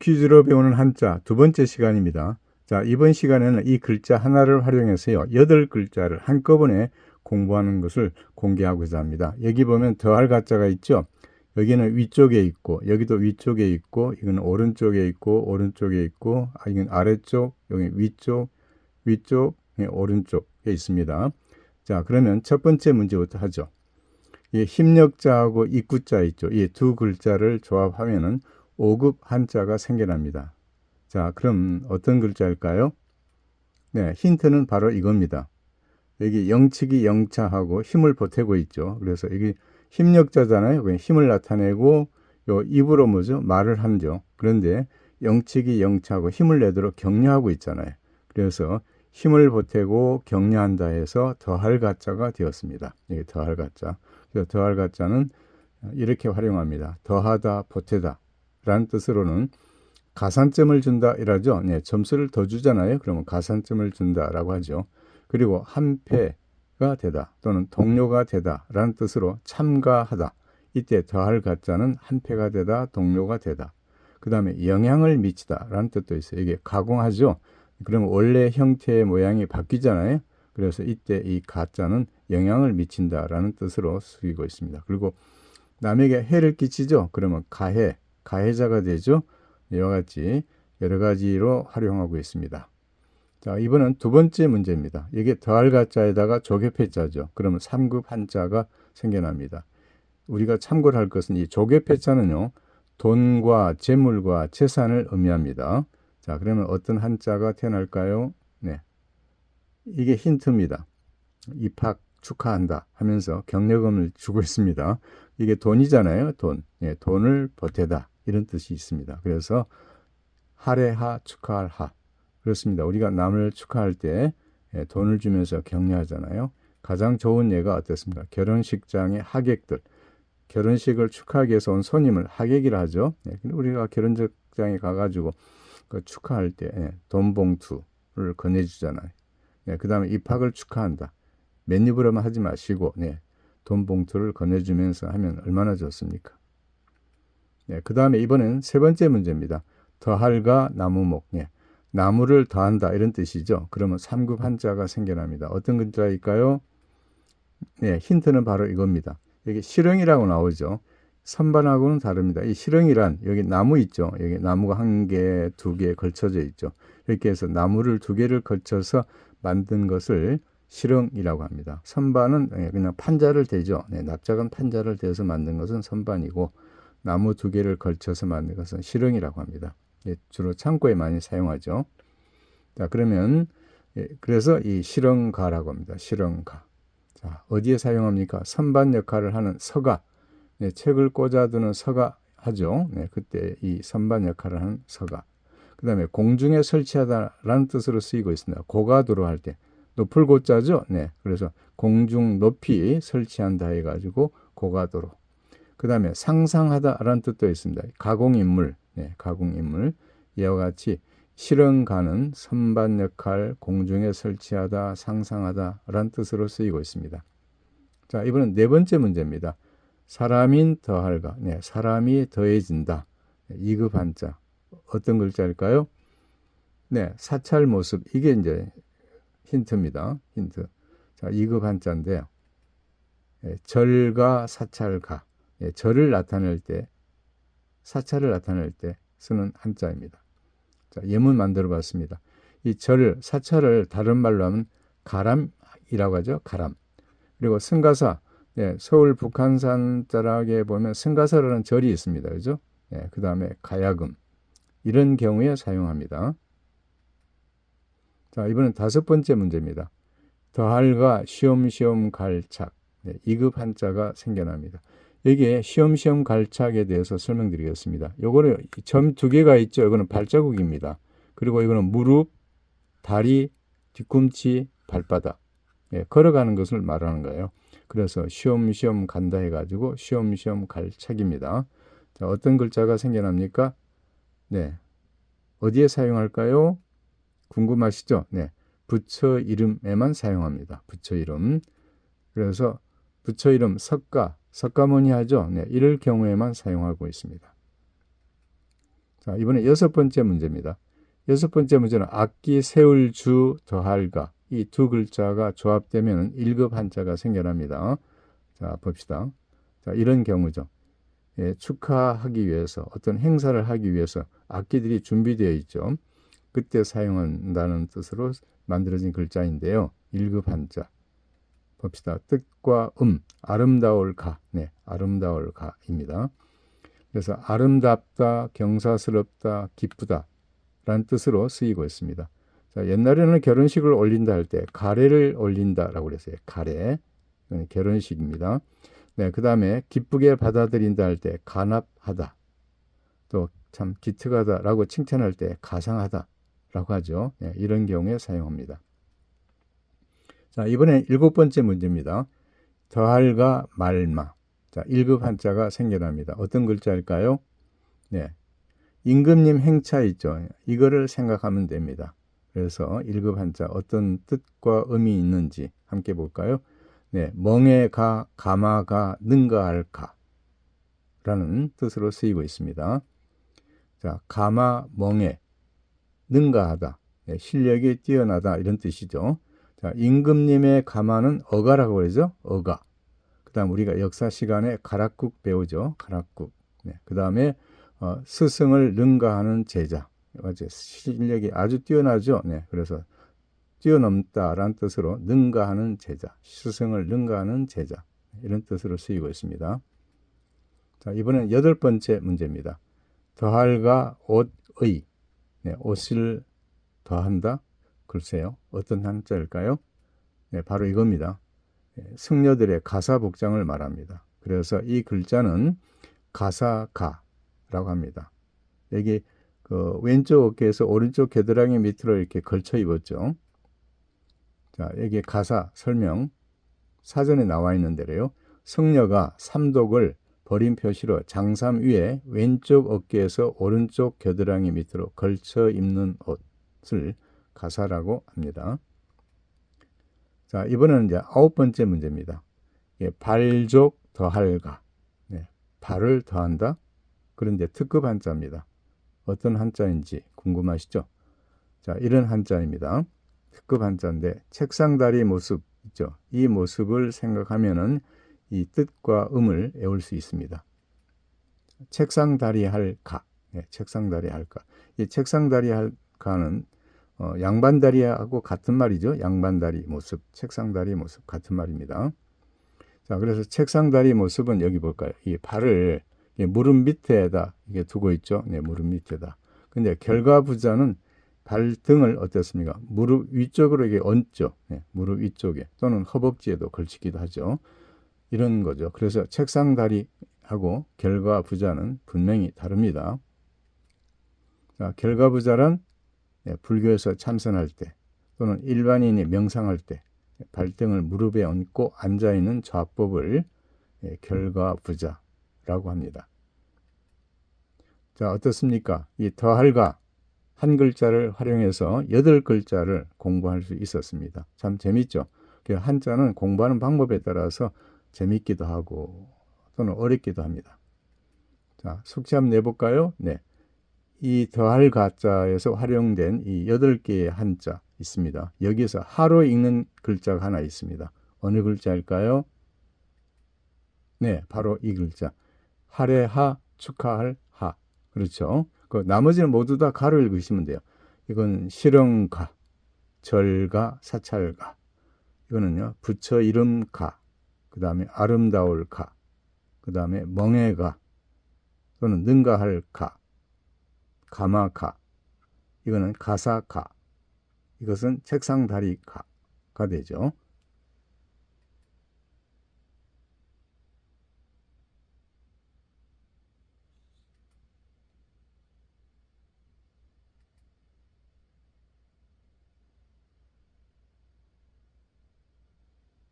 퀴즈로 배우는 한자 두 번째 시간입니다. 자, 이번 시간에는 이 글자 하나를 활용해서요, 8글자를 한꺼번에 공부하는 것을 공개하고자 합니다. 여기 보면 더할 가짜가 있죠. 여기는 위쪽에 있고, 여기도 위쪽에 있고, 이건 오른쪽에 있고, 오른쪽에 있고, 이건 아래쪽, 여기 위쪽, 오른쪽에 있습니다. 자, 그러면 첫 번째 문제부터 하죠. 이 힘력자하고 입구자 있죠. 이 두 글자를 조합하면은 5급 한자가 생겨납니다. 자, 그럼 어떤 글자일까요? 네, 힌트는 바로 이겁니다. 여기 영치기 영차하고 힘을 보태고 있죠. 그래서 여기 힘력자잖아요. 힘을 나타내고 요 입으로 뭐죠? 말을 하죠. 그런데 영치기 영차하고 힘을 내도록 격려하고 있잖아요. 그래서 힘을 보태고 격려한다 해서 더할 가짜가 되었습니다. 여기 더할 가짜. 그래서 더할 가짜는 이렇게 활용합니다. 더하다, 보태다 라는 뜻으로는 가산점을 준다 이라죠. 네, 점수를 더 주잖아요. 그러면 가산점을 준다라고 하죠. 그리고 한패가 되다 또는 동료가 되다 라는 뜻으로 참가하다. 이때 더할 가짜는 한패가 되다, 동료가 되다. 그 다음에 영향을 미치다 라는 뜻도 있어요. 이게 가공하죠. 그러면 원래 형태의 모양이 바뀌잖아요. 그래서 이때 이 가짜는 영향을 미친다 라는 뜻으로 쓰이고 있습니다. 그리고 남에게 해를 끼치죠. 그러면 가해자가 되죠. 이와 같이 여러 가지로 활용하고 있습니다. 자, 이번은 두 번째 문제입니다. 이게 더할 가짜에다가 조개패자죠. 그러면 3급 한자가 생겨납니다. 우리가 참고를 할 것은 이 조개패자는요, 돈과 재물과 재산을 의미합니다. 자, 그러면 어떤 한자가 태어날까요? 네, 이게 힌트입니다. 입학 축하한다 하면서 격려금을 주고 있습니다. 이게 돈이잖아요. 돈. 예, 돈을 보태다 이런 뜻이 있습니다. 그래서 할애하 축하할 하. 그렇습니다. 우리가 남을 축하할 때 돈을 주면서 격려하잖아요. 가장 좋은 예가 어떻습니까? 결혼식장의 하객들. 결혼식을 축하하기 위해서 온 손님을 하객이라 하죠. 우리가 결혼식장에 가가지고 그 축하할 때 돈 봉투를 건네주잖아요. 그 다음에 입학을 축하한다. 맨입으로만 하지 마시고 돈 봉투를 건네주면서 하면 얼마나 좋습니까? 그 다음에 이번엔 세 번째 문제입니다. 더할과 나무목. 나무를 더한다 이런 뜻이죠. 그러면 3급 한자가 생겨납니다. 어떤 글자일까요? 힌트는 바로 이겁니다. 여기 실흥이라고 나오죠. 선반하고는 다릅니다. 이 실흥이란 여기 나무 있죠. 여기 나무가 1개, 2개 걸쳐져 있죠. 이렇게 해서 나무를 2개를 걸쳐서 만든 것을 실흥이라고 합니다. 선반은 그냥 판자를 대죠. 납작은 판자를 대서 만든 것은 선반이고 나무 2개를 걸쳐서 만든 것은 실흥이라고 합니다. 주로 창고에 많이 사용하죠. 자, 그러면 그래서 이 실흥가라고 합니다. 실흥가. 자, 어디에 사용합니까? 선반 역할을 하는 서가. 책을 꽂아두는 서가 하죠. 그때 이 선반 역할을 하는 서가. 그 다음에 공중에 설치하다라는 뜻으로 쓰이고 있습니다. 고가도로 할 때. 높을 고자죠. 그래서 공중 높이 설치한다 해가지고 고가도로. 그 다음에 상상하다라는 뜻도 있습니다. 가공인물. 가공인물. 이와 같이 실흥가는 선반 역할, 공중에 설치하다, 상상하다 라는 뜻으로 쓰이고 있습니다. 자, 이번엔 네 번째 문제입니다. 사람인 더할가. 사람이 더해진다. 2급 한자. 어떤 글자일까요? 사찰 모습. 이게 이제 힌트입니다. 힌트. 자, 2급 한자인데요. 절과 사찰가. 절을 나타낼 때, 사찰을 나타낼 때 쓰는 한자입니다. 자, 예문 만들어 봤습니다. 이 절, 사찰을 다른 말로 하면 가람이라고 하죠. 가람. 그리고 승가사. 서울 북한산 자락에 보면 승가사라는 절이 있습니다. 그죠? 그 다음에 가야금. 이런 경우에 사용합니다. 자, 이번엔 5번째 문제입니다. 더할과 시험시험 갈착. 2급 한자가 생겨납니다. 여기에 시험시험 갈착에 대해서 설명드리겠습니다. 요거는 점 2개가 있죠. 이거는 발자국입니다. 그리고 이거는 무릎, 다리, 뒤꿈치, 발바닥. 걸어가는 것을 말하는 거예요. 그래서 시험시험 간다 해가지고 시험시험 갈착입니다. 자, 어떤 글자가 생겨납니까? 어디에 사용할까요? 궁금하시죠? 부처 이름에만 사용합니다. 부처 이름. 그래서 부처 이름 석가모니 하죠. 이럴 경우에만 사용하고 있습니다. 자, 이번에 6번째 문제입니다. 6번째 문제는 악기 세울 주 더할가 이 두 글자가 조합되면 1급 한자가 생겨납니다. 자, 봅시다. 자, 이런 경우죠. 예, 축하하기 위해서 어떤 행사를 하기 위해서 악기들이 준비되어 있죠. 그때 사용한다는 뜻으로 만들어진 글자인데요. 1급 한자. 봅시다. 뜻과 아름다울가. 네, 아름다울가입니다. 그래서 아름답다, 경사스럽다, 기쁘다 라는 뜻으로 쓰이고 있습니다. 자, 옛날에는 결혼식을 올린다 할 때 가래를 올린다라고 그랬어요. 가래. 결혼식입니다. 네, 그 다음에 기쁘게 받아들인다 할 때 간합하다. 또 참 기특하다라고 칭찬할 때 가상하다라고 하죠. 네, 이런 경우에 사용합니다. 자, 이번에 7번째 문제입니다. 더할가 말마. 자, 1급 한자가 생겨납니다. 어떤 글자일까요? 네, 임금님 행차 있죠. 이거를 생각하면 됩니다. 그래서 1급 한자 어떤 뜻과 의미 있는지 함께 볼까요? 네, 멍에가, 가마가, 능가할까 라는 뜻으로 쓰이고 있습니다. 자, 가마, 멍에, 능가하다, 네, 실력이 뛰어나다 이런 뜻이죠. 자, 임금님의 가마는 어가라고 그러죠. 어가. 그 다음 우리가 역사 시간에 가락국 배우죠. 가락국. 네, 그 다음에 스승을 능가하는 제자. 실력이 아주 뛰어나죠. 네, 그래서 뛰어넘다라는 뜻으로 능가하는 제자, 스승을 능가하는 제자 이런 뜻으로 쓰이고 있습니다. 자, 이번엔 8번째 문제입니다. 더할가 옷의. 네, 옷을 더한다. 글쎄요, 어떤 한자일까요? 네, 바로 이겁니다. 승려들의 가사 복장을 말합니다. 그래서 이 글자는 가사가라고 합니다. 여기 그 왼쪽 어깨에서 오른쪽 겨드랑이 밑으로 이렇게 걸쳐 입었죠. 자, 여기 가사 설명 사전에 나와 있는 대로요. 승려가 삼독을 버린 표시로 장삼 위에 왼쪽 어깨에서 오른쪽 겨드랑이 밑으로 걸쳐 입는 옷을 가사라고 합니다. 자, 이번에는 이제 9번째 문제입니다. 예, 발족 더할가. 네, 발을 더한다. 그런데 특급 한자입니다. 어떤 한자인지 궁금하시죠? 자, 이런 한자입니다. 특급 한자인데 책상다리 모습 있죠. 이 모습을 생각하면은 이 뜻과 음을 외울 수 있습니다. 책상다리 할가. 네, 책상다리 할가. 이 책상다리 할가는 양반다리하고 같은 말이죠. 양반다리 모습, 책상다리 모습 같은 말입니다. 자, 그래서 책상다리 모습은 여기 볼까요? 이 발을 무릎 밑에다 이게 두고 있죠. 네, 무릎 밑에다. 근데 결과부자는 발등을 어떻습니까? 무릎 위쪽으로 이게 얹죠. 네, 무릎 위쪽에 또는 허벅지에도 걸치기도 하죠. 이런 거죠. 그래서 책상다리하고 결과부자는 분명히 다릅니다. 자, 결과부자란 불교에서 참선할 때 또는 일반인이 명상할 때 발등을 무릎에 얹고 앉아있는 좌법을 결과부자라고 합니다. 자, 어떻습니까? 이 더할가 한 글자를 활용해서 8글자를 공부할 수 있었습니다. 참 재밌죠? 한자는 공부하는 방법에 따라서 재밌기도 하고 또는 어렵기도 합니다. 자, 숙제 한번 내볼까요? 네. 이 더할 가자에서 활용된 이 8개의 한자 있습니다. 여기서 하로 읽는 글자가 하나 있습니다. 어느 글자일까요? 네, 바로 이 글자. 할애하, 축하할 하. 그렇죠. 그 나머지는 모두 다 가로 읽으시면 돼요. 이건 실흥가, 절가, 사찰가. 이거는요, 부처 이름 가. 그 다음에 아름다울 가. 그 다음에 멍해가 또는 능가할 가. 가마가, 이거는 가사가, 이것은 책상다리가가 되죠.